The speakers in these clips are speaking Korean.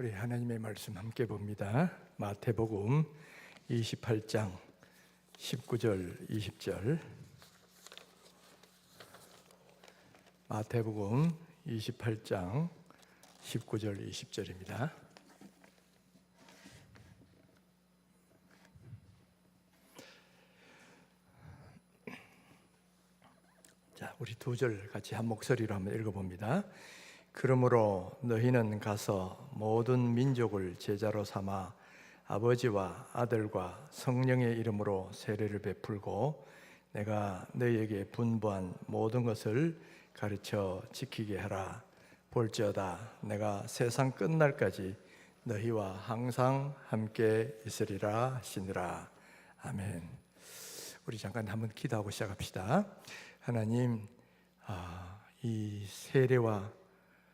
우리 하나님의 말씀 함께 봅니다. 마태복음 28장 19절 20절. 마태복음 28장 19절 20절입니다. 자, 우리 두 절 같이 한 목소리로 한번 읽어봅니다. 그러므로 너희는 가서 모든 민족을 제자로 삼아 아버지와 아들과 성령의 이름으로 세례를 베풀고 내가 너희에게 분부한 모든 것을 가르쳐 지키게 하라. 볼지어다 내가 세상 끝날까지 너희와 항상 함께 있으리라 하시니라. 아멘. 우리 잠깐 한번 기도하고 시작합시다. 하나님, 이 세례와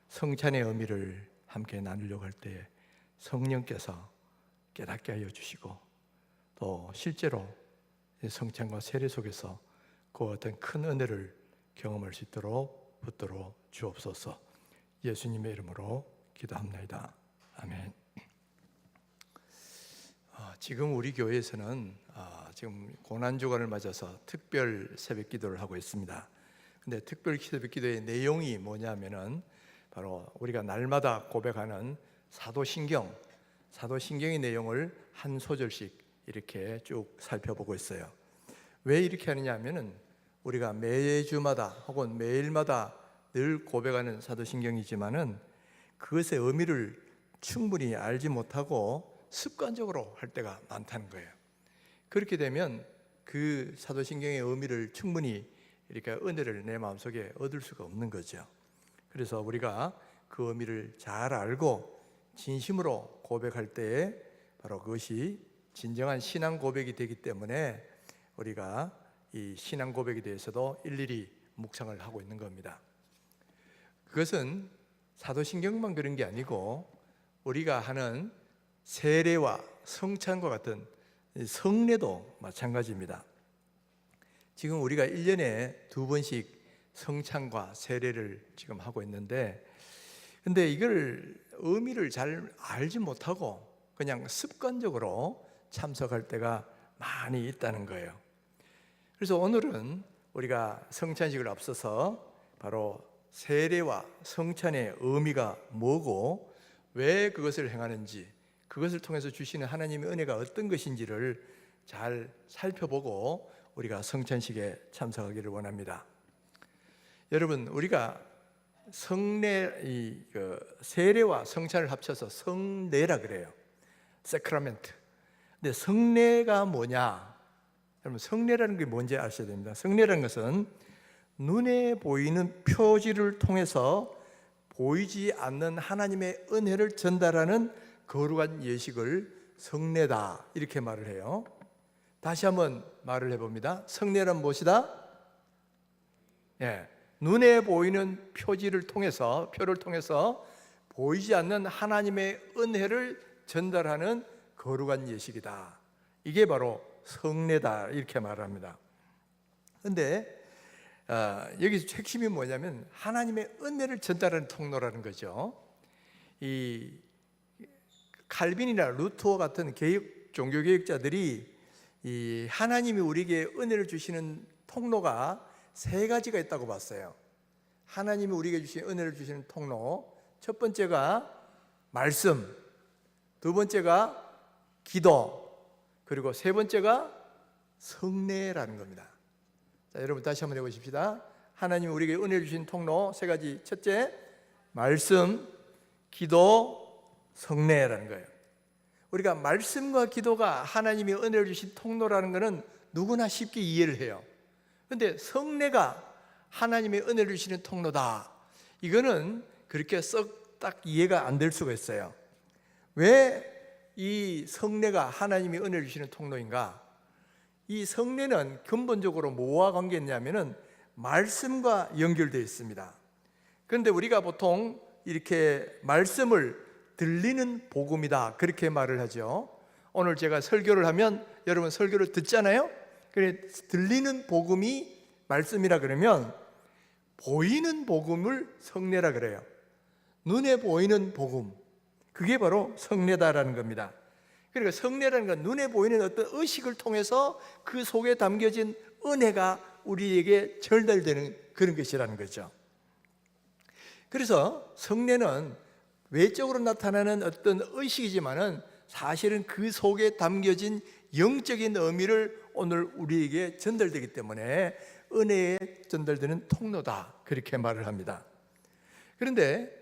성찬의 의미를 함께 나누려고 할 때 성령께서 깨닫게 하여 주시고 또 실제로 성찬과 세례 속에서 그 어떤 큰 은혜를 경험할 수 있도록 붙들어 주옵소서. 예수님의 이름으로 기도합니다. 아멘. 지금 우리 교회에서는 지금 고난주간을 맞아서 특별 새벽 기도를 하고 있습니다. 근데 특별 새벽 기도의 내용이 뭐냐면은 바로 우리가 날마다 고백하는 사도신경의 내용을 한 소절씩 이렇게 쭉 살펴보고 있어요. 왜 이렇게 하느냐 하면은 우리가 매주마다 혹은 매일마다 늘 고백하는 사도신경이지만은 그것의 의미를 충분히 알지 못하고 습관적으로 할 때가 많다는 거예요. 그렇게 되면 그 사도신경의 의미를 충분히 이렇게 은혜를 내 마음속에 얻을 수가 없는 거죠. 그래서 우리가 그 의미를 잘 알고 진심으로 고백할 때에 바로 그것이 진정한 신앙 고백이 되기 때문에 우리가 이 신앙 고백에 대해서도 일일이 묵상을 하고 있는 겁니다. 그것은 사도신경만 그런 게 아니고 우리가 하는 세례와 성찬과 같은 성례도 마찬가지입니다. 지금 우리가 1년에 2번씩 성찬과 세례를 지금 하고 있는데, 근데 이걸 의미를 잘 알지 못하고 그냥 습관적으로 참석할 때가 많이 있다는 거예요. 그래서 오늘은 우리가 성찬식을 앞서서 바로 세례와 성찬의 의미가 뭐고 왜 그것을 행하는지, 그것을 통해서 주시는 하나님의 은혜가 어떤 것인지를 잘 살펴보고 우리가 성찬식에 참석하기를 원합니다. 여러분, 우리가 세례와 성찬을 합쳐서 성례라 그래요. 세크라멘트. 근데 성례가 뭐냐? 여러분, 성례라는 게 뭔지 아셔야 됩니다. 성례라는 것은 눈에 보이는 표지를 통해서 보이지 않는 하나님의 은혜를 전달하는 거룩한 예식을 성례다, 이렇게 말을 해요. 다시 한번 말을 해봅니다. 성례란 무엇이다? 눈에 보이는 표를 통해서 보이지 않는 하나님의 은혜를 전달하는 거룩한 예식이다. 이게 바로 성례다, 이렇게 말합니다. 그런데 여기서 핵심이 뭐냐면 하나님의 은혜를 전달하는 통로라는 거죠. 이 칼빈이나 루터 같은 종교개혁자들이 이 하나님이 우리에게 은혜를 주시는 통로가 세 가지가 있다고 봤어요. 하나님이 우리에게 주신 은혜를 주시는 통로, 첫 번째가 말씀, 두 번째가 기도, 그리고 세 번째가 성례라는 겁니다. 자, 여러분 다시 한번 해보십시다. 하나님이 우리에게 은혜를 주신 통로 세 가지. 첫째, 말씀, 기도, 성례라는 거예요. 우리가 말씀과 기도가 하나님이 은혜를 주신 통로라는 것은 누구나 쉽게 이해를 해요. 그런데 성례가 하나님의 은혜를 주시는 통로다, 이거는 그렇게 썩 딱 이해가 안 될 수가 있어요. 왜 이 성례가 하나님이 은혜를 주시는 통로인가? 이 성례는 근본적으로 뭐와 관계있냐면은 말씀과 연결되어 있습니다. 그런데 우리가 보통 이렇게 말씀을 들리는 복음이다, 그렇게 말을 하죠. 오늘 제가 설교를 하면 여러분 설교를 듣잖아요. 그래, 들리는 복음이 말씀이라 그러면 보이는 복음을 성례라 그래요. 눈에 보이는 복음, 그게 바로 성례다라는 겁니다. 그러니까 성례라는 건 눈에 보이는 어떤 의식을 통해서 그 속에 담겨진 은혜가 우리에게 전달되는 그런 것이라는 거죠. 그래서 성례는 외적으로 나타나는 어떤 의식이지만은 사실은 그 속에 담겨진 영적인 의미를 오늘 우리에게 전달되기 때문에 은혜에 전달되는 통로다, 그렇게 말을 합니다. 그런데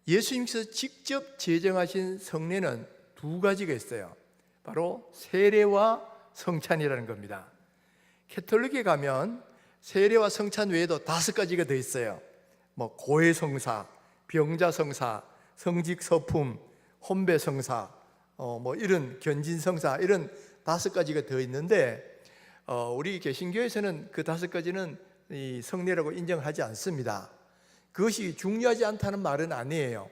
예수님께서 직접 제정하신 성례는 두 가지가 있어요. 바로 세례와 성찬이라는 겁니다. 캐톨릭에 가면 세례와 성찬 외에도 5가지가 더 있어요. 고해성사, 병자성사, 성직서품, 혼배성사, 이런 견진성사, 이런 5가지가 더 있는데 우리 개신교에서는 그 5가지는 이 성례라고 인정하지 않습니다. 그것이 중요하지 않다는 말은 아니에요.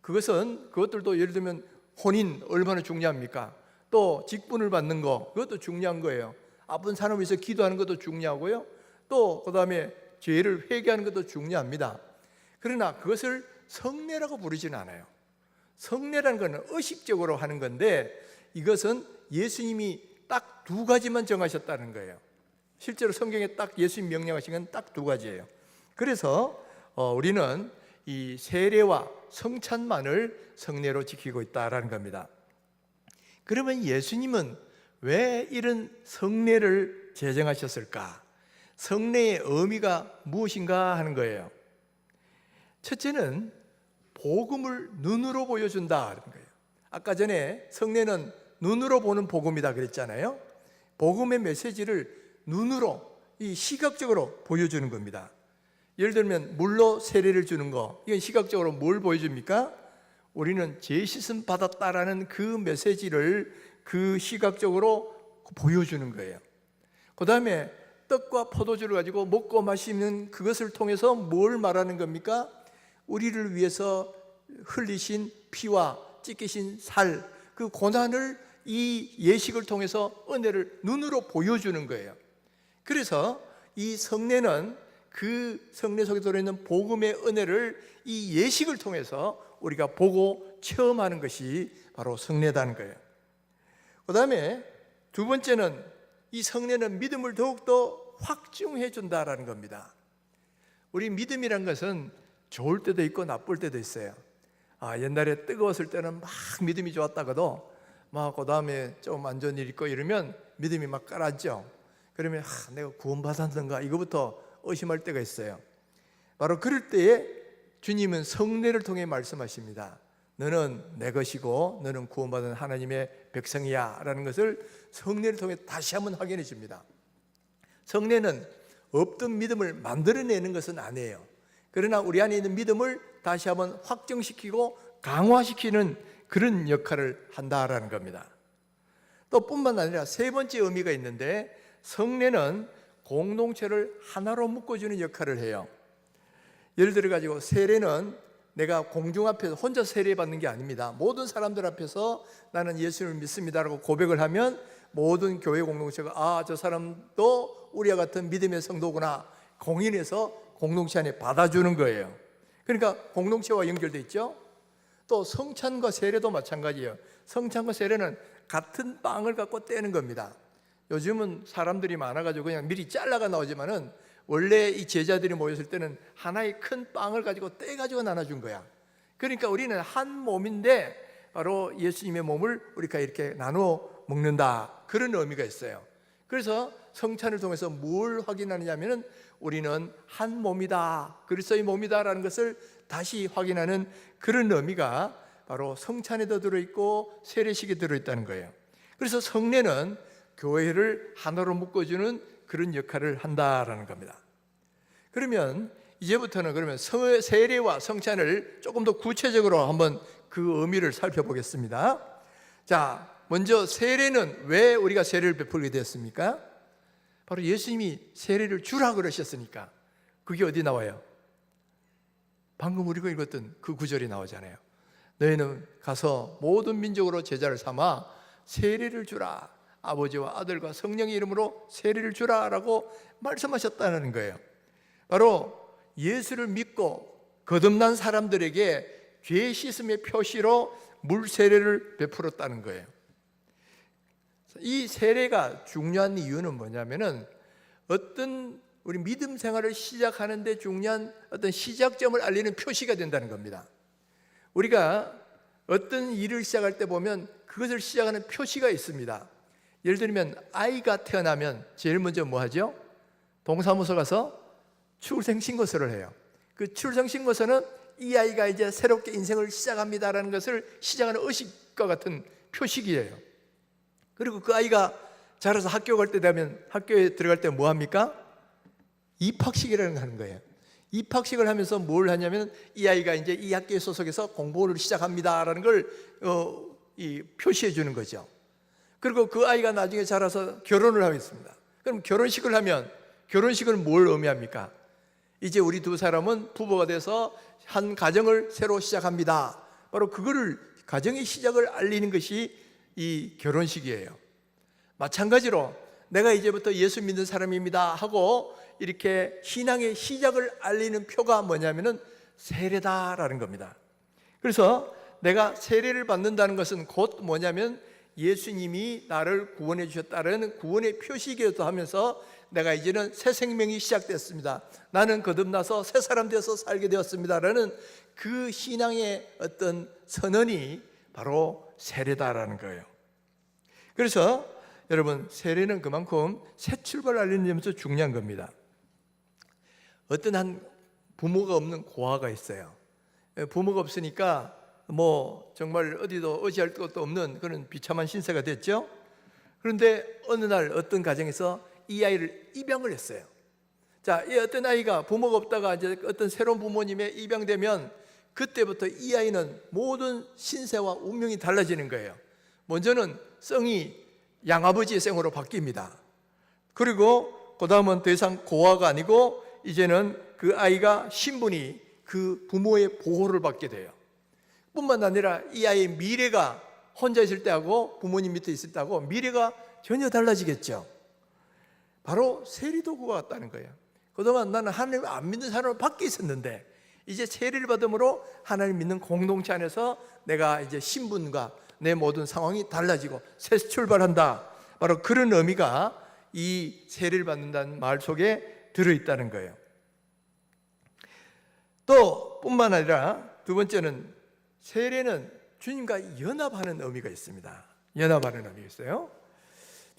그것들도 예를 들면 혼인 얼마나 중요합니까? 또 직분을 받는 거, 그것도 중요한 거예요. 아픈 사람을 위해서 기도하는 것도 중요하고요. 또 그 다음에 죄를 회개하는 것도 중요합니다. 그러나 그것을 성례라고 부르지는 않아요. 성례라는 것은 의식적으로 하는 건데 이것은 예수님이 딱 2가지만 정하셨다는 거예요. 실제로 성경에 딱 예수님 명령하신 건 딱 2가지예요. 그래서 우리는 이 세례와 성찬만을 성례로 지키고 있다라는 겁니다. 그러면 예수님은 왜 이런 성례를 제정하셨을까? 성례의 의미가 무엇인가 하는 거예요. 첫째는 복음을 눈으로 보여준다는 거예요. 아까 전에 성례는 눈으로 보는 복음이다 그랬잖아요. 복음의 메시지를 눈으로, 이 시각적으로 보여주는 겁니다. 예를 들면 물로 세례를 주는 거, 이건 시각적으로 뭘 보여줍니까? 우리는 죄 씻음 받았다라는 그 메시지를 그 시각적으로 보여주는 거예요. 그 다음에 떡과 포도주를 가지고 먹고 마시는 그것을 통해서 뭘 말하는 겁니까? 우리를 위해서 흘리신 피와 찢기신 살, 그 고난을 이 예식을 통해서 은혜를 눈으로 보여주는 거예요. 그래서 이 성례는 그 성례 속에 들어있는 복음의 은혜를 이 예식을 통해서 우리가 보고 체험하는 것이 바로 성례다는 거예요. 그 다음에 2번째는 이 성례는 믿음을 더욱더 확증해 준다라는 겁니다. 우리 믿음이란 것은 좋을 때도 있고 나쁠 때도 있어요. 옛날에 뜨거웠을 때는 막 믿음이 좋았다가도 그 다음에 좀 안 좋은 일 있고 이러면 믿음이 막 가라앉죠. 그러면 내가 구원받았는가 이거부터 의심할 때가 있어요. 바로 그럴 때에 주님은 성례를 통해 말씀하십니다. 너는 내 것이고 너는 구원받은 하나님의 백성이야 라는 것을 성례를 통해 다시 한번 확인해 줍니다. 성례는 없던 믿음을 만들어내는 것은 아니에요. 그러나 우리 안에 있는 믿음을 다시 한번 확정시키고 강화시키는 그런 역할을 한다라는 겁니다. 또 뿐만 아니라 3번째 의미가 있는데 성례는 공동체를 하나로 묶어주는 역할을 해요. 예를 들어 가지고 세례는 내가 공중 앞에서 혼자 세례받는 게 아닙니다. 모든 사람들 앞에서 나는 예수를 믿습니다라고 고백을 하면 모든 교회 공동체가 저 사람도 우리와 같은 믿음의 성도구나 공인해서 공동체 안에 받아주는 거예요. 그러니까 공동체와 연결돼 있죠. 또 성찬과 세례도 마찬가지예요. 성찬과 세례는 같은 빵을 갖고 떼는 겁니다. 요즘은 사람들이 많아가지고 그냥 미리 잘라가 나오지만은 원래 이 제자들이 모였을 때는 하나의 큰 빵을 가지고 떼가지고 나눠준 거야. 그러니까 우리는 한 몸인데 바로 예수님의 몸을 우리가 이렇게 나누어 먹는다, 그런 의미가 있어요. 그래서 성찬을 통해서 뭘 확인하느냐면은 우리는 한 몸이다, 그리스도의 몸이다라는 것을 다시 확인하는 그런 의미가 바로 성찬에도 들어있고 세례식에 들어있다는 거예요. 그래서 성례는 교회를 하나로 묶어주는 그런 역할을 한다라는 겁니다. 그러면 이제부터는 그러면 세례와 성찬을 조금 더 구체적으로 한번 그 의미를 살펴보겠습니다. 자, 먼저 세례는 왜 우리가 세례를 베풀게 되었습니까? 바로 예수님이 세례를 주라 그러셨으니까. 그게 어디 나와요? 방금 우리가 읽었던 그 구절이 나오잖아요. 너희는 가서 모든 민족으로 제자를 삼아 세례를 주라. 아버지와 아들과 성령의 이름으로 세례를 주라라고 말씀하셨다는 거예요. 바로 예수를 믿고 거듭난 사람들에게 죄 씻음의 표시로 물 세례를 베풀었다는 거예요. 이 세례가 중요한 이유는 뭐냐면은 어떤 우리 믿음 생활을 시작하는 데 중요한 어떤 시작점을 알리는 표시가 된다는 겁니다. 우리가 어떤 일을 시작할 때 보면 그것을 시작하는 표시가 있습니다. 예를 들면 아이가 태어나면 제일 먼저 뭐 하죠? 동사무소 가서 출생신고서를 해요. 그 출생신고서는 이 아이가 이제 새롭게 인생을 시작합니다라는 것을 시작하는 의식과 같은 표식이에요. 그리고 그 아이가 자라서 학교 갈 때 되면 학교에 들어갈 때 뭐 합니까? 입학식이라는 거 하는 거예요. 입학식을 하면서 뭘 하냐면 이 아이가 이제 이 학교에 소속해서 공부를 시작합니다라는 걸 표시해 주는 거죠. 그리고 그 아이가 나중에 자라서 결혼을 하겠습니다. 그럼 결혼식을 하면 결혼식은 뭘 의미합니까? 이제 우리 두 사람은 부부가 돼서 한 가정을 새로 시작합니다. 바로 그거를 가정의 시작을 알리는 것이 이 결혼식이에요. 마찬가지로 내가 이제부터 예수 믿는 사람입니다 하고 이렇게 신앙의 시작을 알리는 표가 뭐냐면은 세례다라는 겁니다. 그래서 내가 세례를 받는다는 것은 곧 뭐냐면 예수님이 나를 구원해 주셨다는 구원의 표시이기도 하면서 내가 이제는 새 생명이 시작됐습니다. 나는 거듭나서 새 사람 되어서 살게 되었습니다라는 그 신앙의 어떤 선언이 바로 세례다라는 거예요. 그래서 여러분 세례는 그만큼 새 출발을 알리는 점에서 중요한 겁니다. 어떤 한 부모가 없는 고아가 있어요. 부모가 없으니까 뭐 정말 어디도 의지할 것도 없는 그런 비참한 신세가 됐죠. 그런데 어느 날 어떤 가정에서 이 아이를 입양을 했어요. 자, 이 어떤 아이가 부모가 없다가 이제 어떤 새로운 부모님에 입양되면 그때부터 이 아이는 모든 신세와 운명이 달라지는 거예요. 먼저는 성이 양아버지의 성으로 바뀝니다. 그리고 그 다음은 더 이상 고아가 아니고 이제는 그 아이가 신분이 그 부모의 보호를 받게 돼요. 뿐만 아니라 이 아이의 미래가 혼자 있을 때하고 부모님 밑에 있을 때하고 미래가 전혀 달라지겠죠. 바로 세례도 그와 같다는 거예요. 그동안 나는 하나님 안 믿는 사람으로 밖에 있었는데 이제 세례를 받음으로 하나님 믿는 공동체 안에서 내가 이제 신분과 내 모든 상황이 달라지고 새 출발한다. 바로 그런 의미가 이 세례를 받는다는 말 속에 들어있다는 거예요. 또 뿐만 아니라 두 번째는 세례는 주님과 연합하는 의미가 있습니다. 연합하는 의미가 있어요.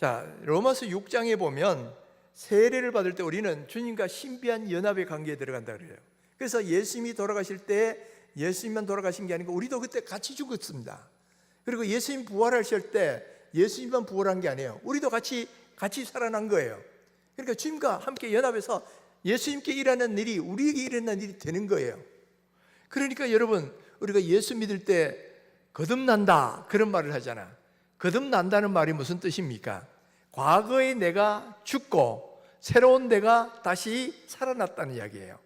자, 로마서 6장에 보면 세례를 받을 때 우리는 주님과 신비한 연합의 관계에 들어간다 그래요. 그래서 예수님이 돌아가실 때 예수님만 돌아가신 게 아니고 우리도 그때 같이 죽었습니다. 그리고 예수님 부활하실 때 예수님만 부활한 게 아니에요. 우리도 같이 살아난 거예요. 그러니까 주님과 함께 연합해서 예수님께 일하는 일이 우리에게 일어나는 일이 되는 거예요. 그러니까 여러분 우리가 예수 믿을 때 거듭난다 그런 말을 하잖아. 거듭난다는 말이 무슨 뜻입니까? 과거의 내가 죽고 새로운 내가 다시 살아났다는 이야기예요.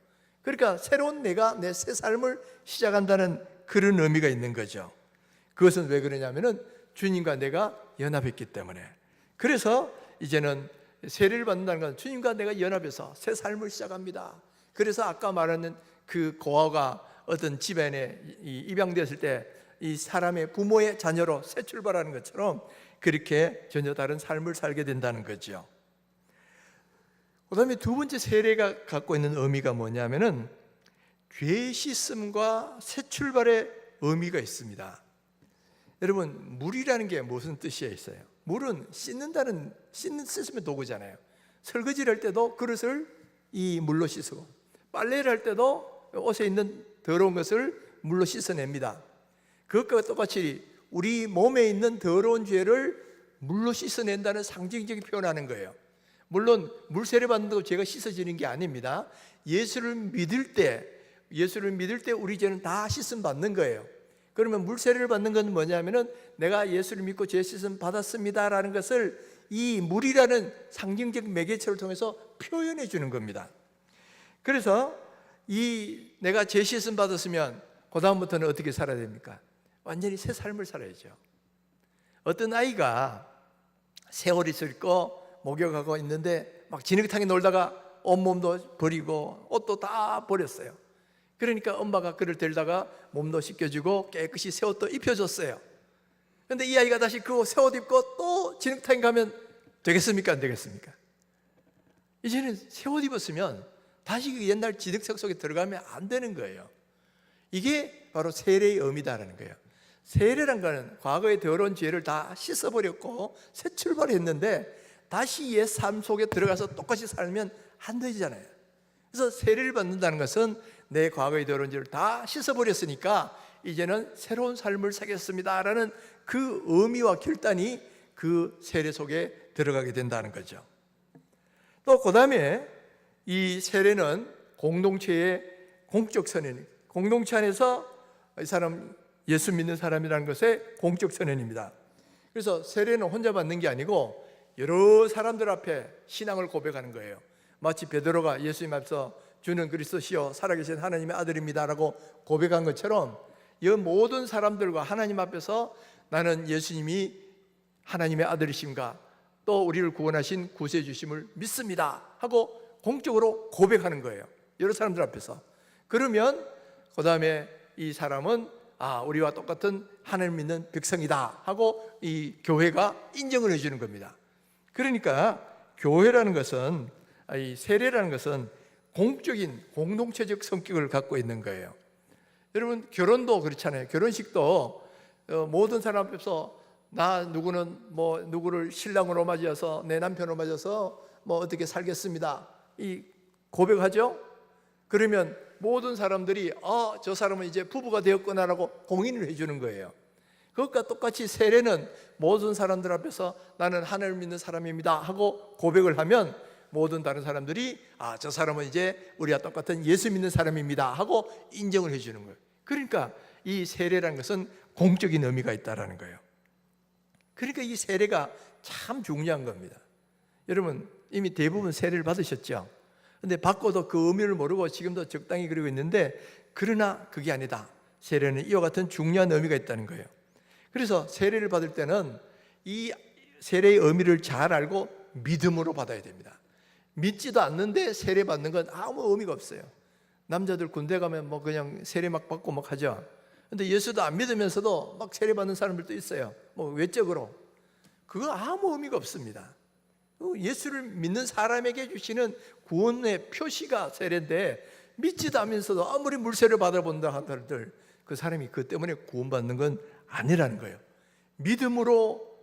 그러니까 새로운 내가 내 새 삶을 시작한다는 그런 의미가 있는 거죠. 그것은 왜 그러냐면은 주님과 내가 연합했기 때문에. 그래서 이제는 세례를 받는다는 건 주님과 내가 연합해서 새 삶을 시작합니다. 그래서 아까 말하는 그 고아가 어떤 집안에 입양되었을 때 이 사람의 부모의 자녀로 새 출발하는 것처럼 그렇게 전혀 다른 삶을 살게 된다는 거죠. 그 다음에 두 번째 세례가 갖고 있는 의미가 뭐냐면은 죄 씻음과 새 출발의 의미가 있습니다. 여러분 물이라는 게 무슨 뜻이 있어요? 물은 씻으면 도구잖아요. 설거지를 할 때도 그릇을 이 물로 씻고 빨래를 할 때도 옷에 있는 더러운 것을 물로 씻어냅니다. 그것과 똑같이 우리 몸에 있는 더러운 죄를 물로 씻어낸다는 상징적인 표현하는 거예요. 물론 물세례 받는다고 죄가 씻어지는 게 아닙니다. 예수를 믿을 때 우리 죄는 다 씻음 받는 거예요. 그러면 물세례를 받는 건 뭐냐면은 내가 예수를 믿고 죄 씻음 받았습니다라는 것을 이 물이라는 상징적 매개체를 통해서 표현해 주는 겁니다. 그래서 이 내가 죄 씻음 받았으면 그 다음부터는 어떻게 살아야 됩니까? 완전히 새 삶을 살아야죠. 어떤 아이가 새옷을 입고 목욕하고 있는데 막 진흙탕에 놀다가 온몸도 버리고 옷도 다 버렸어요. 그러니까 엄마가 그를 데리다가 몸도 씻겨주고 깨끗이 새 옷도 입혀줬어요. 그런데 이 아이가 다시 그 새 옷 입고 또 진흙탕에 가면 되겠습니까? 안 되겠습니까? 이제는 새 옷 입었으면 다시 그 옛날 진흙석 속에 들어가면 안 되는 거예요. 이게 바로 세례의 의미다라는 거예요. 세례란 거는 과거의 더러운 죄를 다 씻어버렸고 새 출발했는데 다시 옛 삶 속에 들어가서 똑같이 살면 안 되잖아요. 그래서 세례를 받는다는 것은 내 과거의 더러운 죄를 다 씻어버렸으니까 이제는 새로운 삶을 살겠습니다라는 그 의미와 결단이 그 세례 속에 들어가게 된다는 거죠. 또 그 다음에 이 세례는 공동체의 공적 선언, 공동체 안에서 이 사람 예수 믿는 사람이라는 것의 공적 선언입니다. 그래서 세례는 혼자 받는 게 아니고 여러 사람들 앞에 신앙을 고백하는 거예요. 마치 베드로가 예수님 앞에서 주는 그리스도시요 살아계신 하나님의 아들입니다라고 고백한 것처럼 이 모든 사람들과 하나님 앞에서 나는 예수님이 하나님의 아들이심과 또 우리를 구원하신 구세주심을 믿습니다 하고 공적으로 고백하는 거예요. 여러 사람들 앞에서. 그러면 그 다음에 이 사람은 우리와 똑같은 하나님 믿는 백성이다 하고 이 교회가 인정을 해주는 겁니다. 그러니까 교회라는 것은, 이 세례라는 것은 공적인 공동체적 성격을 갖고 있는 거예요. 여러분 결혼도 그렇잖아요. 결혼식도 모든 사람 앞에서 나 누구는 뭐 누구를 신랑으로 맞이해서 내 남편으로 맞아서 뭐 어떻게 살겠습니다 이 고백하죠. 그러면 모든 사람들이 저 사람은 이제 부부가 되었구나라고 공인을 해주는 거예요. 그것과 똑같이 세례는 모든 사람들 앞에서 나는 하나님을 믿는 사람입니다 하고 고백을 하면 모든 다른 사람들이 저 사람은 이제 우리와 똑같은 예수 믿는 사람입니다 하고 인정을 해주는 거예요. 그러니까 이 세례라는 것은 공적인 의미가 있다는 거예요. 그러니까 이 세례가 참 중요한 겁니다. 여러분 이미 대부분 세례를 받으셨죠? 근데 받고도 그 의미를 모르고 지금도 적당히 그러고 있는데, 그러나 그게 아니다. 세례는 이와 같은 중요한 의미가 있다는 거예요. 그래서 세례를 받을 때는 이 세례의 의미를 잘 알고 믿음으로 받아야 됩니다. 믿지도 않는데 세례 받는 건 아무 의미가 없어요. 남자들 군대 가면 뭐 그냥 세례 막 받고 막 하죠. 근데 예수도 안 믿으면서도 막 세례 받는 사람들도 있어요. 뭐 외적으로. 그거 아무 의미가 없습니다. 예수를 믿는 사람에게 주시는 구원의 표시가 세례인데, 믿지도 않으면서도 아무리 물세례를 받아본다 하더라도 그 사람이 그 때문에 구원받는 건 아니라는 거예요. 믿음으로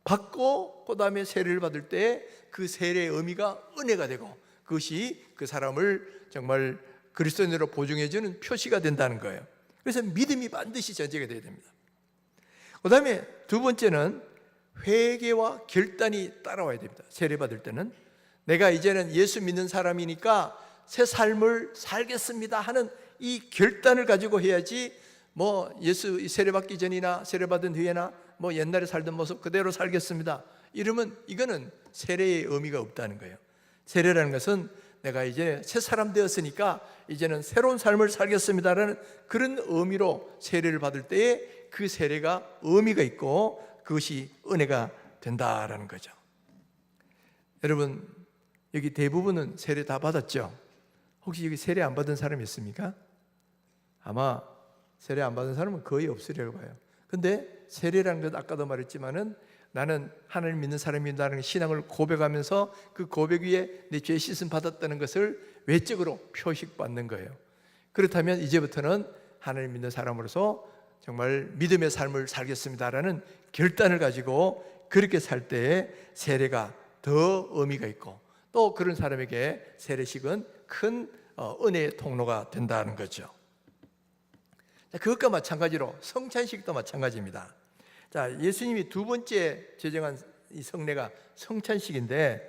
받고 그 다음에 세례를 받을 때 그 세례의 의미가 은혜가 되고 그것이 그 사람을 정말 그리스도인으로 보증해주는 표시가 된다는 거예요. 그래서 믿음이 반드시 전제가 되어야 됩니다. 그 다음에 두 번째는 회개와 결단이 따라와야 됩니다. 세례 받을 때는 내가 이제는 예수 믿는 사람이니까 새 삶을 살겠습니다 하는 이 결단을 가지고 해야지, 뭐 예수 세례 받기 전이나 세례 받은 후에나 뭐 옛날에 살던 모습 그대로 살겠습니다 이러면 이거는 세례의 의미가 없다는 거예요. 세례라는 것은 내가 이제 새 사람 되었으니까 이제는 새로운 삶을 살겠습니다라는 그런 의미로 세례를 받을 때에 그 세례가 의미가 있고 그것이 은혜가 된다라는 거죠. 여러분 여기 대부분은 세례 다 받았죠? 혹시 여기 세례 안 받은 사람이 있습니까? 아마 세례 안 받은 사람은 거의 없으려고 봐요. 근데 세례라는 것 아까도 말했지만은 나는 하나님 믿는 사람이라는 신앙을 고백하면서 그 고백 위에 내 죄 씻음 받았다는 것을 외적으로 표식받는 거예요. 그렇다면 이제부터는 하나님 믿는 사람으로서 정말 믿음의 삶을 살겠습니다라는 결단을 가지고 그렇게 살 때에 세례가 더 의미가 있고 또 그런 사람에게 세례식은 큰 은혜의 통로가 된다는 거죠. 그것과 마찬가지로 성찬식도 마찬가지입니다. 자, 예수님이 두 번째 제정한 이 성례가 성찬식인데,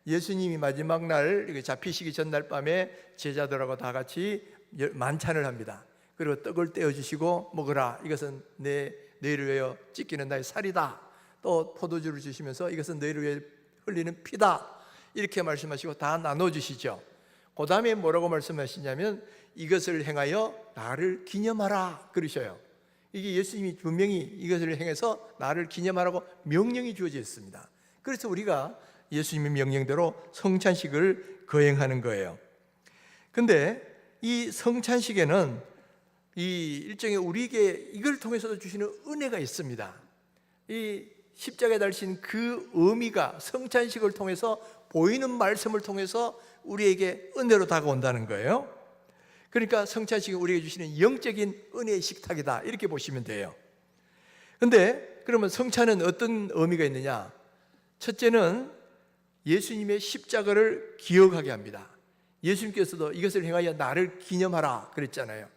예수님이 마지막 날 잡히시기 전날 밤에 제자들하고 다 같이 만찬을 합니다. 그리고 떡을 떼어주시고 먹으라, 이것은 너희를 위하여 찢기는 나의 살이다. 또 포도주를 주시면서 이것은 너희를 위해 흘리는 피다, 이렇게 말씀하시고 다 나눠주시죠. 그 다음에 뭐라고 말씀하시냐면 이것을 행하여 나를 기념하라 그러셔요. 이게 예수님이 분명히 이것을 행해서 나를 기념하라고 명령이 주어져 있습니다. 그래서 우리가 예수님의 명령대로 성찬식을 거행하는 거예요. 근데 이 성찬식에는 이 일종의 우리에게 이걸 통해서도 주시는 은혜가 있습니다. 이 십자가에 달리신 그 의미가 성찬식을 통해서 보이는 말씀을 통해서 우리에게 은혜로 다가온다는 거예요. 그러니까 성찬식이 우리에게 주시는 영적인 은혜의 식탁이다, 이렇게 보시면 돼요. 근데 그러면 성찬은 어떤 의미가 있느냐? 첫째는 예수님의 십자가를 기억하게 합니다. 예수님께서도 이것을 행하여 나를 기념하라 그랬잖아요.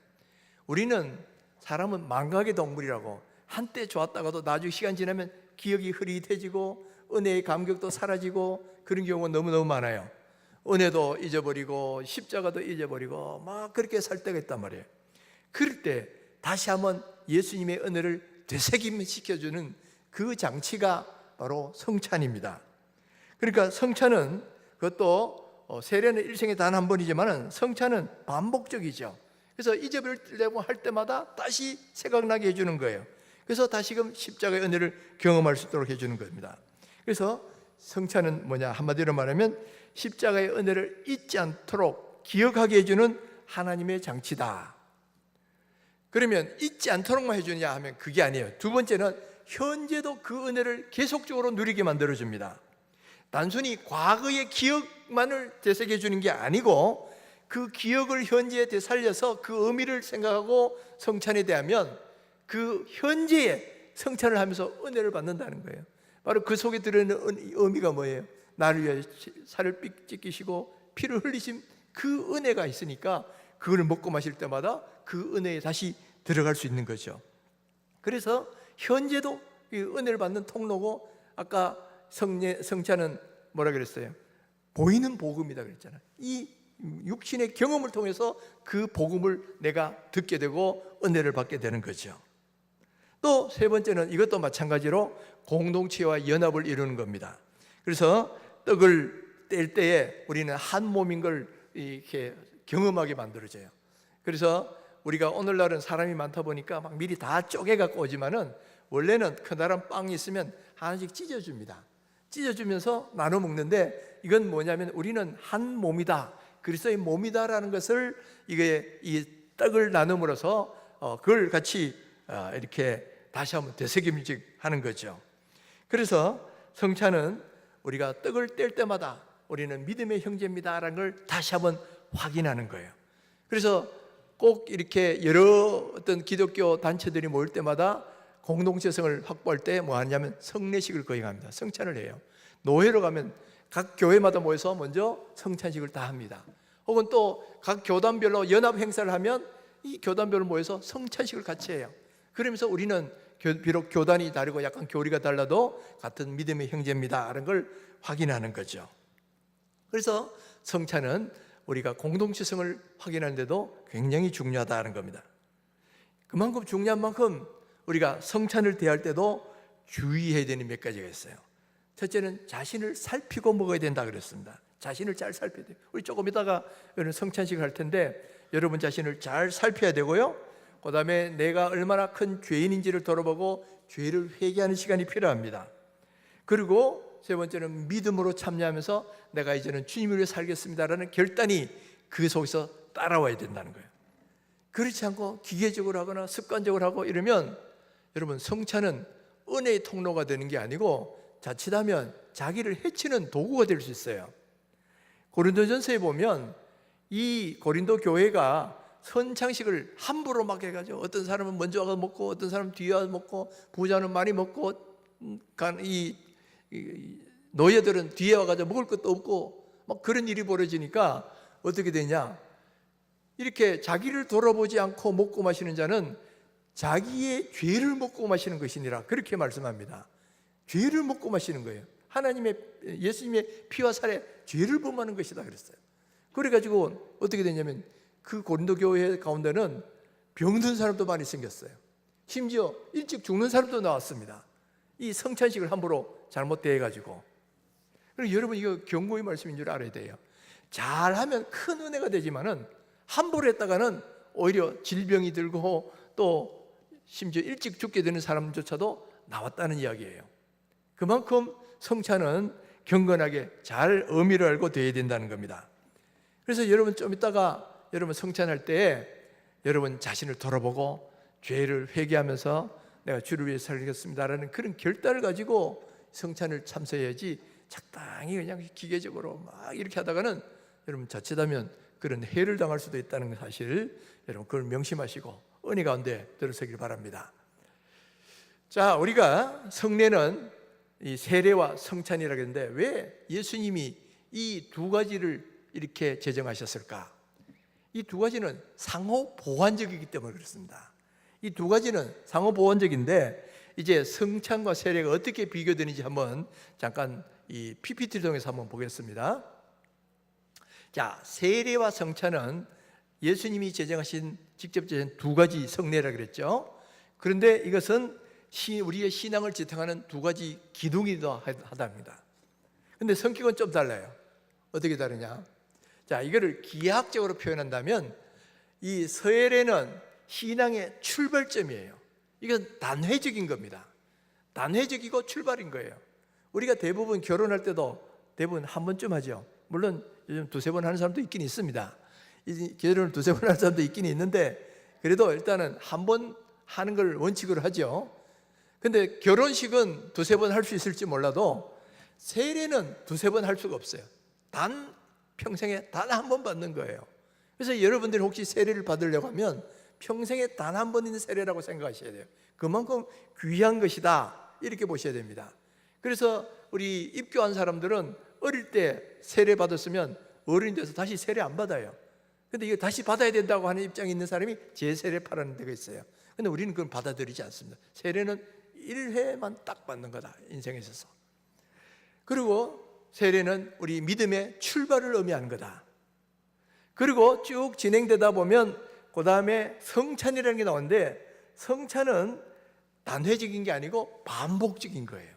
우리는 사람은 망각의 동물이라고, 한때 좋았다가도 나중에 시간 지나면 기억이 흐릿해지고 은혜의 감격도 사라지고 그런 경우가 너무너무 많아요. 은혜도 잊어버리고 십자가도 잊어버리고 막 그렇게 살 때가 있단 말이에요. 그럴 때 다시 한번 예수님의 은혜를 되새김시켜주는 그 장치가 바로 성찬입니다. 그러니까 성찬은, 그것도 세례는 일생에 단 한 번이지만 성찬은 반복적이죠. 그래서 잊어버리려고 할 때마다 다시 생각나게 해주는 거예요. 그래서 다시금 십자가의 은혜를 경험할 수 있도록 해주는 겁니다. 그래서 성찬은 뭐냐? 한마디로 말하면 십자가의 은혜를 잊지 않도록 기억하게 해주는 하나님의 장치다. 그러면 잊지 않도록만 해주느냐 하면 그게 아니에요. 두 번째는 현재도 그 은혜를 계속적으로 누리게 만들어줍니다. 단순히 과거의 기억만을 되새겨 주는 게 아니고 그 기억을 현재에 되살려서 그 의미를 생각하고 성찬에 대하면 그 현재에 성찬을 하면서 은혜를 받는다는 거예요. 바로 그 속에 들어있는 의미가 뭐예요? 나를 위해 살을 찢기시고 피를 흘리신 그 은혜가 있으니까 그걸 먹고 마실 때마다 그 은혜에 다시 들어갈 수 있는 거죠. 그래서 현재도 이 은혜를 받는 통로고, 아까 성찬은 뭐라 그랬어요? 보이는 복음이다 그랬잖아요. 이 육신의 경험을 통해서 그 복음을 내가 듣게 되고 은혜를 받게 되는 거죠. 또 세 번째는 이것도 마찬가지로 공동체와 연합을 이루는 겁니다. 그래서 떡을 뗄 때에 우리는 한 몸인 걸 이렇게 경험하게 만들어져요. 그래서 우리가 오늘날은 사람이 많다 보니까 막 미리 다 쪼개갖고 오지만은 원래는 커다란 빵이 있으면 하나씩 찢어줍니다. 찢어주면서 나눠 먹는데, 이건 뭐냐면 우리는 한 몸이다, 그리스도의 몸이다라는 것을 이 떡을 나눔으로써 그걸 같이 이렇게 다시 한번 되새김질하는 거죠. 그래서 성찬은 우리가 떡을 뗄 때마다 우리는 믿음의 형제입니다라는 걸 다시 한번 확인하는 거예요. 그래서 꼭 이렇게 여러 어떤 기독교 단체들이 모일 때마다 공동체성을 확보할 때 뭐 하냐면 성례식을 거행합니다. 성찬을 해요. 노회로 가면 각 교회마다 모여서 먼저 성찬식을 다 합니다. 혹은 또 각 교단별로 연합 행사를 하면 이 교단별로 모여서 성찬식을 같이 해요. 그러면서 우리는 비록 교단이 다르고 약간 교리가 달라도 같은 믿음의 형제입니다 라는 걸 확인하는 거죠. 그래서 성찬은 우리가 공동체성을 확인하는 데도 굉장히 중요하다는 겁니다. 그만큼 중요한 만큼 우리가 성찬을 대할 때도 주의해야 되는 몇 가지가 있어요. 첫째는 자신을 살피고 먹어야 된다 그랬습니다. 자신을 잘 살펴야 돼요. 우리 조금 이따가 성찬식을 할 텐데 여러분 자신을 잘 살펴야 되고요, 그 다음에 내가 얼마나 큰 죄인인지를 돌아보고 죄를 회개하는 시간이 필요합니다. 그리고 세 번째는 믿음으로 참여하면서 내가 이제는 주님을 위해 살겠습니다라는 결단이 그 속에서 따라와야 된다는 거예요. 그렇지 않고 기계적으로 하거나 습관적으로 하고 이러면 여러분 성찬은 은혜의 통로가 되는 게 아니고 자칫하면 자기를 해치는 도구가 될 수 있어요. 고린도전서에 보면 이 고린도 교회가 선창식을 함부로 막 해가지고 어떤 사람은 먼저 와서 먹고 어떤 사람은 뒤에 와서 먹고 부자는 많이 먹고 이 노예들은 뒤에 와가지고 먹을 것도 없고 막 그런 일이 벌어지니까 어떻게 되냐, 이렇게 자기를 돌아보지 않고 먹고 마시는 자는 자기의 죄를 먹고 마시는 것이니라, 그렇게 말씀합니다. 죄를 먹고 마시는 거예요. 예수님의 피와 살에 죄를 범하는 것이다 그랬어요. 그래가지고 어떻게 되냐면 그 고린도 교회 가운데는 병든 사람도 많이 생겼어요. 심지어 일찍 죽는 사람도 나왔습니다. 이 성찬식을 함부로 잘못 대해가지고. 그리고 여러분 이거 경고의 말씀인 줄 알아야 돼요. 잘하면 큰 은혜가 되지만은 함부로 했다가는 오히려 질병이 들고 또 심지어 일찍 죽게 되는 사람조차도 나왔다는 이야기예요. 그만큼 성찬은 경건하게 잘 의미를 알고 되어야 된다는 겁니다. 그래서 여러분 좀 이따가 여러분 성찬할 때 여러분 자신을 돌아보고 죄를 회개하면서 내가 주를 위해 살겠습니다라는 그런 결단을 가지고 성찬을 참석해야지, 적당히 그냥 기계적으로 막 이렇게 하다가는 여러분 자칫하면 그런 해를 당할 수도 있다는 사실, 여러분 그걸 명심하시고 은혜 가운데 들어서길 바랍니다. 자, 우리가 성례는 이 세례와 성찬이라고 했는데 왜 예수님이 이 두 가지를 이렇게 제정하셨을까? 이 두 가지는 상호 보완적이기 때문에 그렇습니다. 이 두 가지는 상호 보완적인데, 이제 성찬과 세례가 어떻게 비교되는지 한번 잠깐 이 PPT를 통해서 한번 보겠습니다. 자, 세례와 성찬은 예수님이 제정하신, 직접 제정한 두 가지 성례라 그랬죠. 그런데 이것은 우리의 신앙을 지탱하는 두 가지 기둥이기도 하답니다. 근데 성격은 좀 달라요. 어떻게 다르냐? 자, 이거를 기하학적으로 표현한다면 이 세례는 신앙의 출발점이에요. 이건 단회적인 겁니다. 단회적이고 출발인 거예요. 우리가 대부분 결혼할 때도 대부분 한 번쯤 하죠. 물론 요즘 두세 번 하는 사람도 있긴 있습니다. 결혼을 두세 번 하는 사람도 있긴 있는데, 그래도 일단은 한 번 하는 걸 원칙으로 하죠. 근데 결혼식은 두세 번 할 수 있을지 몰라도 세례는 두세 번 할 수가 없어요. 평생에 단 한 번 받는 거예요. 그래서 여러분들이 혹시 세례를 받으려고 하면 평생에 단 한 번 있는 세례라고 생각하셔야 돼요. 그만큼 귀한 것이다, 이렇게 보셔야 됩니다. 그래서 우리 입교한 사람들은 어릴 때 세례 받았으면 어른이 돼서 다시 세례 안 받아요. 근데 이거 다시 받아야 된다고 하는 입장에 있는 사람이 재세례파라는 데가 있어요. 근데 우리는 그건 받아들이지 않습니다. 세례는 1회만 딱 받는 거다, 인생에 있어서. 그리고 세례는 우리 믿음의 출발을 의미하는 거다. 그리고 쭉 진행되다 보면 그 다음에 성찬이라는 게 나오는데, 성찬은 단회적인 게 아니고 반복적인 거예요.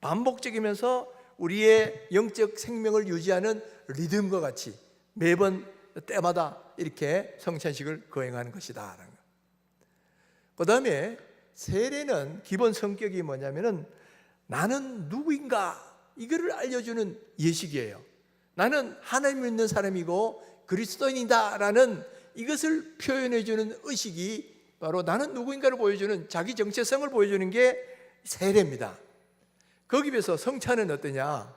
반복적이면서 우리의 영적 생명을 유지하는 리듬과 같이 매번 때마다 이렇게 성찬식을 거행하는 것이다. 그 다음에 세례는 기본 성격이 뭐냐면은 나는 누구인가, 이거를 알려주는 예식이에요. 나는 하나님 믿는 사람이고 그리스도인이다라는 이것을 표현해주는 의식이 바로 나는 누구인가를 보여주는, 자기 정체성을 보여주는 게 세례입니다. 거기에 비해서 성찬은 어떠냐?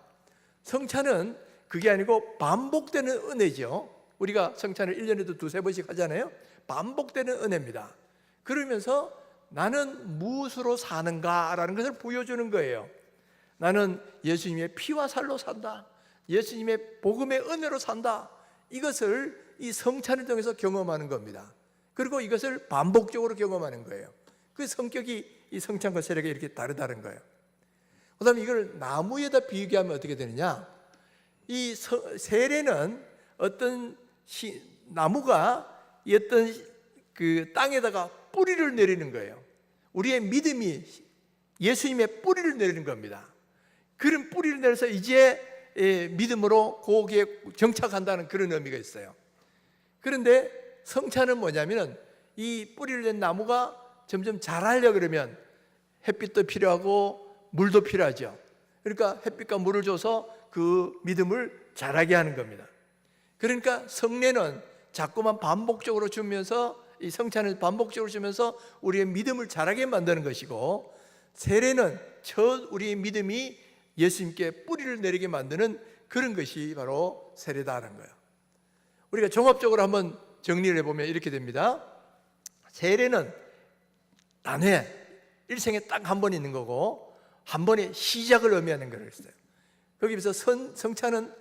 성찬은 그게 아니고 반복되는 은혜죠. 우리가 성찬을 1년에도 두세 번씩 하잖아요. 반복되는 은혜입니다. 그러면서 나는 무엇으로 사는가라는 것을 보여주는 거예요. 나는 예수님의 피와 살로 산다, 예수님의 복음의 은혜로 산다, 이것을 이 성찬을 통해서 경험하는 겁니다. 그리고 이것을 반복적으로 경험하는 거예요. 그 성격이 이 성찬과 세례가 이렇게 다르다는 거예요. 그 다음에 이걸 나무에다 비교하면 어떻게 되느냐? 이 세례는 어떤 나무가 어떤 그 땅에다가 뿌리를 내리는 거예요. 우리의 믿음이 예수님의 뿌리를 내리는 겁니다. 그런 뿌리를 내려서 이제 믿음으로 거기에 정착한다는 그런 의미가 있어요. 그런데 성찬은 뭐냐면은 이 뿌리를 낸 나무가 점점 자라려고 그러면 햇빛도 필요하고 물도 필요하죠. 그러니까 햇빛과 물을 줘서 그 믿음을 자라게 하는 겁니다. 그러니까 성례는 자꾸만 반복적으로 주면서, 이 성찬을 반복적으로 주면서 우리의 믿음을 자라게 만드는 것이고, 세례는 우리의 믿음이 예수님께 뿌리를 내리게 만드는 그런 것이 바로 세례다라는 거예요. 우리가 종합적으로 한번 정리를 해보면 이렇게 됩니다. 세례는 단회, 일생에 딱 한 번 있는 거고 한 번의 시작을 의미하는 거를 했어요. 거기서 성찬은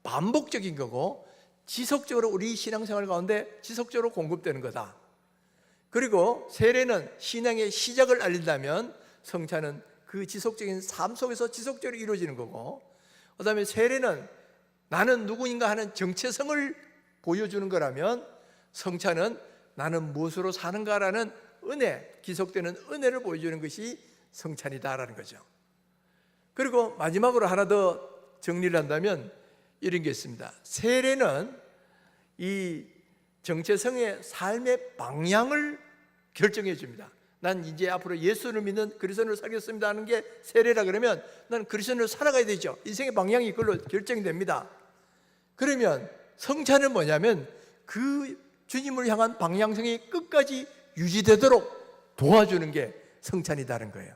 반복적인 거고 지속적으로 우리 신앙생활 가운데 지속적으로 공급되는 거다. 그리고 세례는 신앙의 시작을 알린다면 성찬은 그 지속적인 삶 속에서 지속적으로 이루어지는 거고, 그 다음에 세례는 나는 누구인가 하는 정체성을 보여주는 거라면 성찬은 나는 무엇으로 사는가라는 은혜, 지속되는 은혜를 보여주는 것이 성찬이다라는 거죠. 그리고 마지막으로 하나 더 정리를 한다면 이런 게 있습니다. 세례는 이 정체성의 삶의 방향을 결정해 줍니다. 난 이제 앞으로 예수를 믿는 그리스도인으로 살겠습니다 하는 게 세례라 그러면 난 그리스도인으로 살아가야 되죠. 인생의 방향이 그걸로 결정이 됩니다. 그러면 성찬은 뭐냐면 그 주님을 향한 방향성이 끝까지 유지되도록 도와주는 게 성찬이다는 거예요.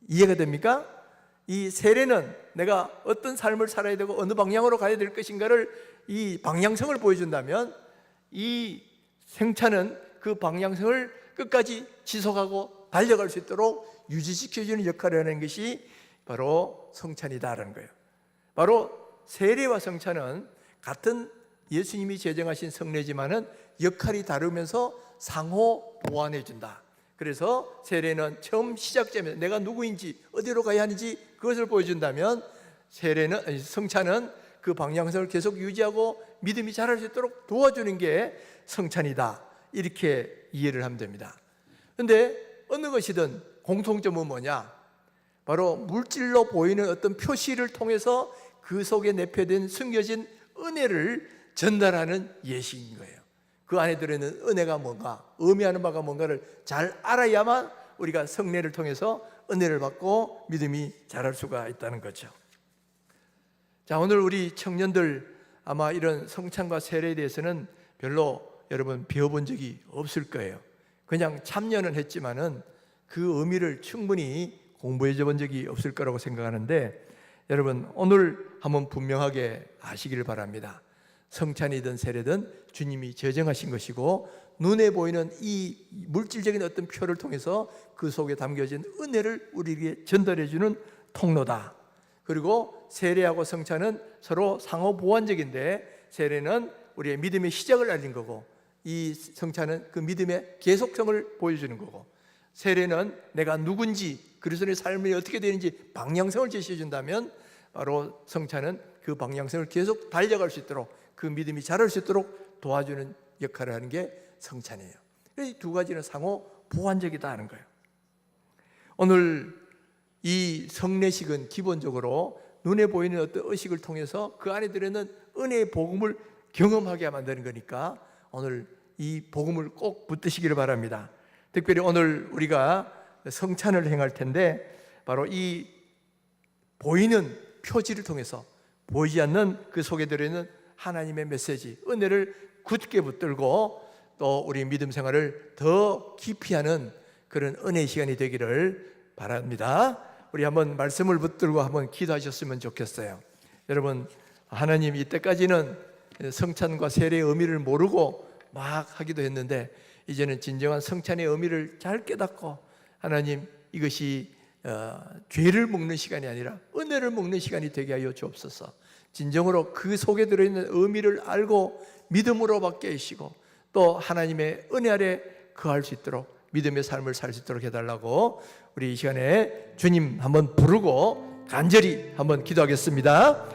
이해가 됩니까? 이 세례는 내가 어떤 삶을 살아야 되고 어느 방향으로 가야 될 것인가를 이 방향성을 보여준다면, 이 성찬은 그 방향성을 끝까지 지속하고 달려갈 수 있도록 유지시켜주는 역할을 하는 것이 바로 성찬이다라는 거예요. 바로 세례와 성찬은 같은 예수님이 제정하신 성례지만은 역할이 다르면서 상호 보완해 준다. 그래서 세례는 처음 시작점에 내가 누구인지 어디로 가야 하는지 그것을 보여준다면, 성찬은 그 방향성을 계속 유지하고 믿음이 자랄 수 있도록 도와주는 게 성찬이다, 이렇게 이해를 하면 됩니다. 그런데 어느 것이든 공통점은 뭐냐? 바로 물질로 보이는 어떤 표시를 통해서 그 속에 내포된 숨겨진 은혜를 전달하는 예식인 거예요. 그 안에 들어있는 은혜가 뭔가, 의미하는 바가 뭔가를 잘 알아야만 우리가 성례를 통해서 은혜를 받고 믿음이 자랄 수가 있다는 거죠. 자, 오늘 우리 청년들 아마 이런 성찬과 세례에 대해서는 별로 여러분 배워본 적이 없을 거예요. 그냥 참여는 했지만은 그 의미를 충분히 공부해 본 적이 없을 거라고 생각하는데, 여러분 오늘 한번 분명하게 아시기를 바랍니다. 성찬이든 세례든 주님이 제정하신 것이고, 눈에 보이는 이 물질적인 어떤 표를 통해서 그 속에 담겨진 은혜를 우리에게 전달해 주는 통로다. 그리고 세례하고 성찬은 서로 상호 보완적인데, 세례는 우리의 믿음의 시작을 알린 거고, 이 성찬은 그 믿음의 계속성을 보여주는 거고, 세례는 내가 누군지, 그리스도의 삶이 어떻게 되는지 방향성을 제시해 준다면, 바로 성찬은 그 방향성을 계속 달려갈 수 있도록, 그 믿음이 자랄 수 있도록 도와주는 역할을 하는 게 성찬이에요. 이 두 가지는 상호 보완적이다 하는 거예요. 오늘 이 성례식은 기본적으로 눈에 보이는 어떤 의식을 통해서 그 안에 들어있는 은혜의 복음을 경험하게 만드는 거니까, 오늘 이 복음을 꼭 붙드시기를 바랍니다. 특별히 오늘 우리가 성찬을 행할 텐데, 바로 이 보이는 표지를 통해서 보이지 않는 그 속에 들어있는 하나님의 메시지, 은혜를 굳게 붙들고 또 우리 믿음 생활을 더 깊이 하는 그런 은혜의 시간이 되기를 바랍니다. 우리 한번 말씀을 붙들고 한번 기도하셨으면 좋겠어요. 여러분, 하나님 이때까지는 성찬과 세례의 의미를 모르고 막 하기도 했는데, 이제는 진정한 성찬의 의미를 잘 깨닫고, 하나님 이것이 죄를 먹는 시간이 아니라 은혜를 먹는 시간이 되게 하여 주옵소서. 진정으로 그 속에 들어있는 의미를 알고 믿음으로 받게 하시고, 또 하나님의 은혜 아래 거할 수 있도록 믿음의 삶을 살 수 있도록 해달라고 우리 이 시간에 주님 한번 부르고 간절히 한번 기도하겠습니다.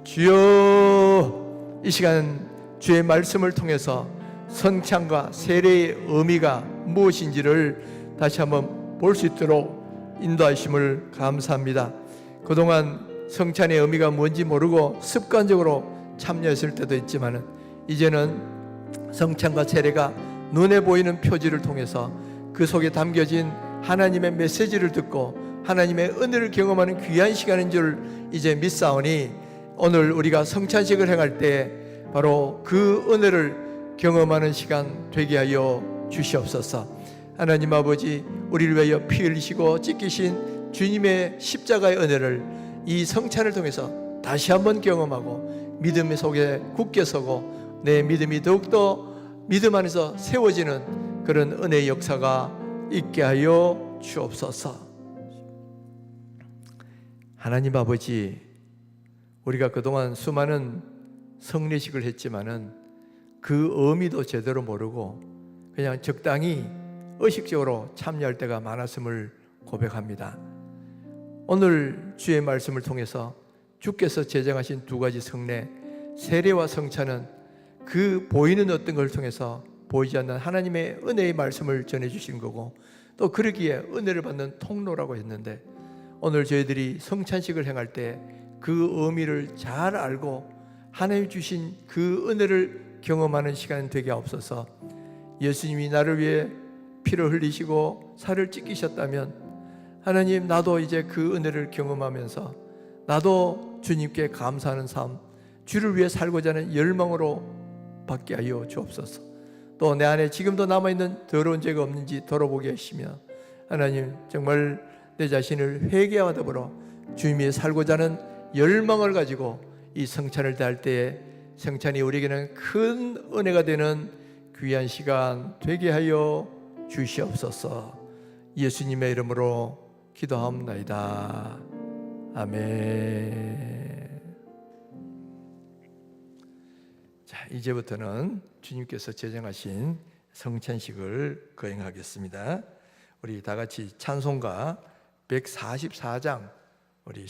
주여, 이 시간 주의 말씀을 통해서 성찬과 세례의 의미가 무엇인지를 다시 한번 볼 수 있도록 인도하심을 감사합니다. 그동안 성찬의 의미가 뭔지 모르고 습관적으로 참여했을 때도 있지만, 이제는 성찬과 세례가 눈에 보이는 표지를 통해서 그 속에 담겨진 하나님의 메시지를 듣고 하나님의 은혜를 경험하는 귀한 시간인 줄 이제 믿사오니, 오늘 우리가 성찬식을 행할 때 바로 그 은혜를 경험하는 시간 되게 하여 주시옵소서. 하나님 아버지, 우리를 위하여 피 흘리시고 찢기신 주님의 십자가의 은혜를 이 성찬을 통해서 다시 한번 경험하고 믿음의 속에 굳게 서고 내 믿음이 더욱더 믿음 안에서 세워지는 그런 은혜의 역사가 있게 하여 주옵소서. 하나님 아버지, 우리가 그동안 수많은 성례식을 했지만은 그 의미도 제대로 모르고 그냥 적당히 의식적으로 참여할 때가 많았음을 고백합니다. 오늘 주의 말씀을 통해서 주께서 제정하신 두 가지 성례, 세례와 성찬은 그 보이는 어떤 걸 통해서 보이지 않는 하나님의 은혜의 말씀을 전해주신 거고, 또 그러기에 은혜를 받는 통로라고 했는데, 오늘 저희들이 성찬식을 행할 때 그 의미를 잘 알고 하나님 주신 그 은혜를 경험하는 시간 되게 없어서, 예수님이 나를 위해 피를 흘리시고 살을 찢기셨다면 하나님, 나도 이제 그 은혜를 경험하면서 나도 주님께 감사하는 삶, 주를 위해 살고자 하는 열망으로 받게 하여 주옵소서. 또 내 안에 지금도 남아있는 더러운 죄가 없는지 돌아보게 하시며 하나님 정말 내 자신을 회개와 더불어 주님 위에 살고자 하는 열망을 가지고 이 성찬을 다할 때에 성찬이 우리에게는 큰 은혜가 되는 귀한 시간 되게 하여 주시옵소서. 예수님의 이름으로 기도하옵나이다. 아멘. 자, 이제부터는 주님께서 제정하신 성찬식을 거행하겠습니다. 우리 다 같이 찬송가 144장 우리